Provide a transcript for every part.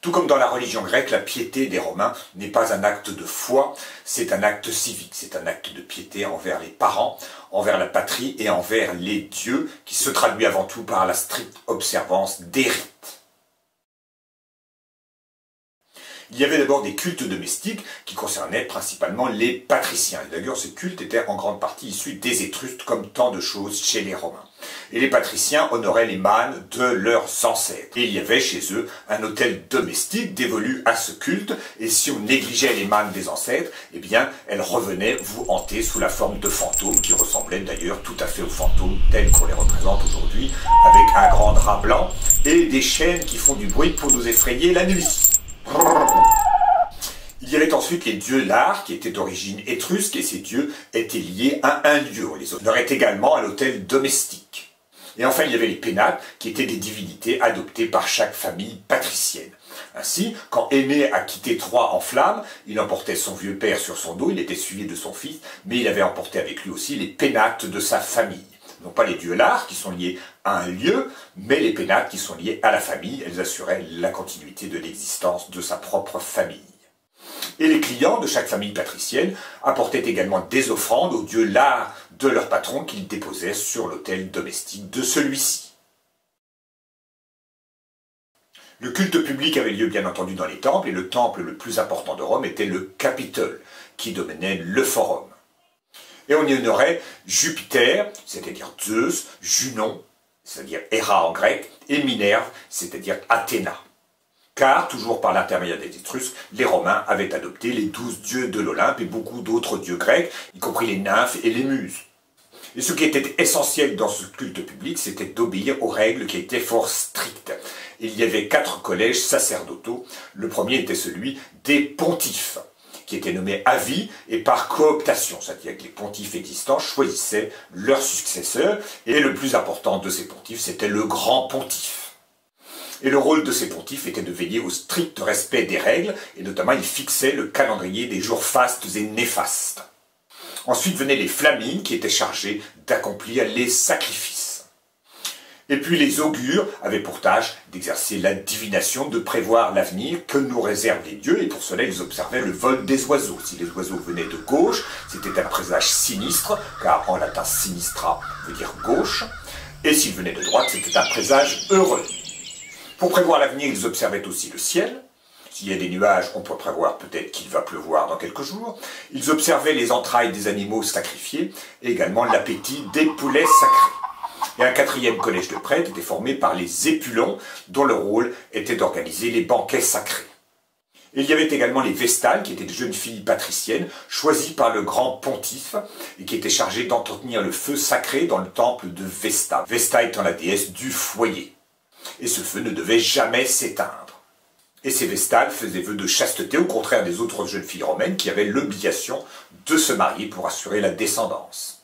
Tout comme dans la religion grecque, la piété des Romains n'est pas un acte de foi, c'est un acte civique, c'est un acte de piété envers les parents, envers la patrie et envers les dieux, qui se traduit avant tout par la stricte observance des rites. Il y avait d'abord des cultes domestiques qui concernaient principalement les patriciens. D'ailleurs, ces cultes étaient en grande partie issus des Étrusques, comme tant de choses chez les Romains. Et les patriciens honoraient les mânes de leurs ancêtres. Et il y avait chez eux un autel domestique dévolu à ce culte, et si on négligeait les mânes des ancêtres, eh bien, elles revenaient vous hanter sous la forme de fantômes, qui ressemblaient d'ailleurs tout à fait aux fantômes tels qu'on les représente aujourd'hui, avec un grand drap blanc et des chaînes qui font du bruit pour nous effrayer la nuit. Il y avait ensuite les dieux Lars, qui étaient d'origine étrusque, et ces dieux étaient liés à un dieu. On les honorait également à l'autel domestique. Et enfin, il y avait les Pénates, qui étaient des divinités adoptées par chaque famille patricienne. Ainsi, quand Aimé a quitté Troie en flammes, il emportait son vieux père sur son dos, il était suivi de son fils, mais il avait emporté avec lui aussi les Pénates de sa famille. Non pas les dieux Lars, qui sont liés à un lieu, mais les Pénates qui sont liés à la famille. Elles assuraient la continuité de l'existence de sa propre famille. Et les clients de chaque famille patricienne apportaient également des offrandes aux dieux Lars de leur patron qu'ils déposaient sur l'autel domestique de celui-ci. Le culte public avait lieu bien entendu dans les temples, et le temple le plus important de Rome était le Capitole, qui dominait le Forum. Et on y honorait Jupiter, c'est-à-dire Zeus, Junon, c'est-à-dire Héra en grec, et Minerve, c'est-à-dire Athéna. Car, toujours par l'intermédiaire des Étrusques, les Romains avaient adopté les 12 dieux de l'Olympe et beaucoup d'autres dieux grecs, y compris les nymphes et les muses. Et ce qui était essentiel dans ce culte public, c'était d'obéir aux règles qui étaient fort strictes. Il y avait 4 collèges sacerdotaux. Le premier était celui des pontifes, qui étaient nommés à vie et par cooptation, c'est-à-dire que les pontifes existants choisissaient leurs successeurs, et le plus important de ces pontifes, c'était le grand pontife. Et le rôle de ces pontifes était de veiller au strict respect des règles, et notamment ils fixaient le calendrier des jours fastes et néfastes. Ensuite venaient les flamines, qui étaient chargés d'accomplir les sacrifices. Et puis les augures avaient pour tâche d'exercer la divination, de prévoir l'avenir que nous réservent les dieux, et pour cela ils observaient le vol des oiseaux. Si les oiseaux venaient de gauche, c'était un présage sinistre, car en latin sinistra veut dire gauche, et s'ils venaient de droite, c'était un présage heureux. Pour prévoir l'avenir, ils observaient aussi le ciel. S'il y a des nuages, on peut prévoir peut-être qu'il va pleuvoir dans quelques jours. Ils observaient les entrailles des animaux sacrifiés et également l'appétit des poulets sacrés. Et un 4e collège de prêtres était formé par les épulons, dont le rôle était d'organiser les banquets sacrés. Et il y avait également les vestales, qui étaient des jeunes filles patriciennes, choisies par le grand pontife, et qui étaient chargées d'entretenir le feu sacré dans le temple de Vesta. Vesta étant la déesse du foyer. Et ce feu ne devait jamais s'éteindre. Et ces vestales faisaient vœu de chasteté, au contraire des autres jeunes filles romaines qui avaient l'obligation de se marier pour assurer la descendance.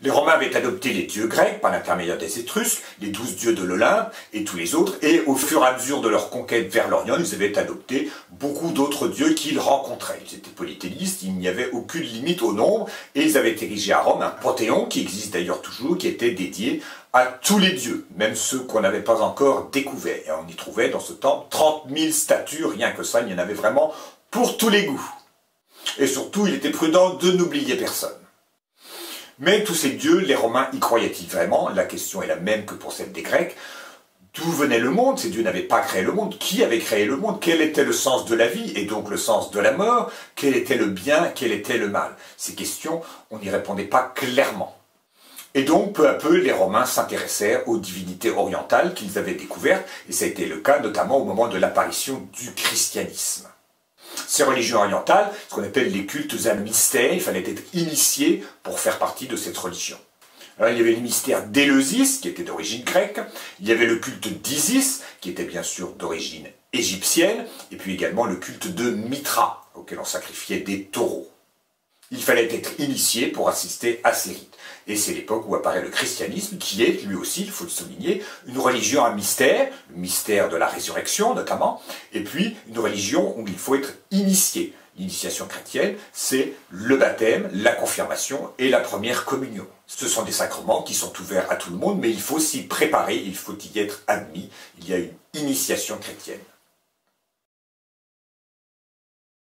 Les Romains avaient adopté les dieux grecs par l'intermédiaire des Étrusques, les 12 dieux de l'Olympe et tous les autres, et au fur et à mesure de leur conquête vers l'Orient, ils avaient adopté beaucoup d'autres dieux qu'ils rencontraient. Ils étaient polythéistes, il n'y avait aucune limite au nombre, et ils avaient érigé à Rome un panthéon qui existe d'ailleurs toujours, qui était dédié à tous les dieux, même ceux qu'on n'avait pas encore découverts. Et on y trouvait dans ce temple 30 000 statues, rien que ça, il y en avait vraiment pour tous les goûts. Et surtout, il était prudent de n'oublier personne. Mais tous ces dieux, les Romains y croyaient-ils vraiment? La question est la même que pour celle des Grecs. D'où venait le monde? Ces dieux n'avaient pas créé le monde. Qui avait créé le monde? Quel était le sens de la vie et donc le sens de la mort? Quel était le bien? Quel était le mal? Ces questions, on n'y répondait pas clairement. Et donc, peu à peu, les Romains s'intéressèrent aux divinités orientales qu'ils avaient découvertes, et ça a été le cas notamment au moment de l'apparition du christianisme. Ces religions orientales, ce qu'on appelle les cultes à mystère, il fallait être initié pour faire partie de cette religion. Alors, il y avait le mystère d'Éleusis, qui était d'origine grecque, il y avait le culte d'Isis, qui était bien sûr d'origine égyptienne, et puis également le culte de Mitra, auquel on sacrifiait des taureaux. Il fallait être initié pour assister à ces rites. Et c'est l'époque où apparaît le christianisme, qui est, lui aussi, il faut le souligner, une religion à mystère, le mystère de la résurrection notamment, et puis une religion où il faut être initié. L'initiation chrétienne, c'est le baptême, la confirmation et la première communion. Ce sont des sacrements qui sont ouverts à tout le monde, mais il faut s'y préparer, il faut y être admis. Il y a une initiation chrétienne.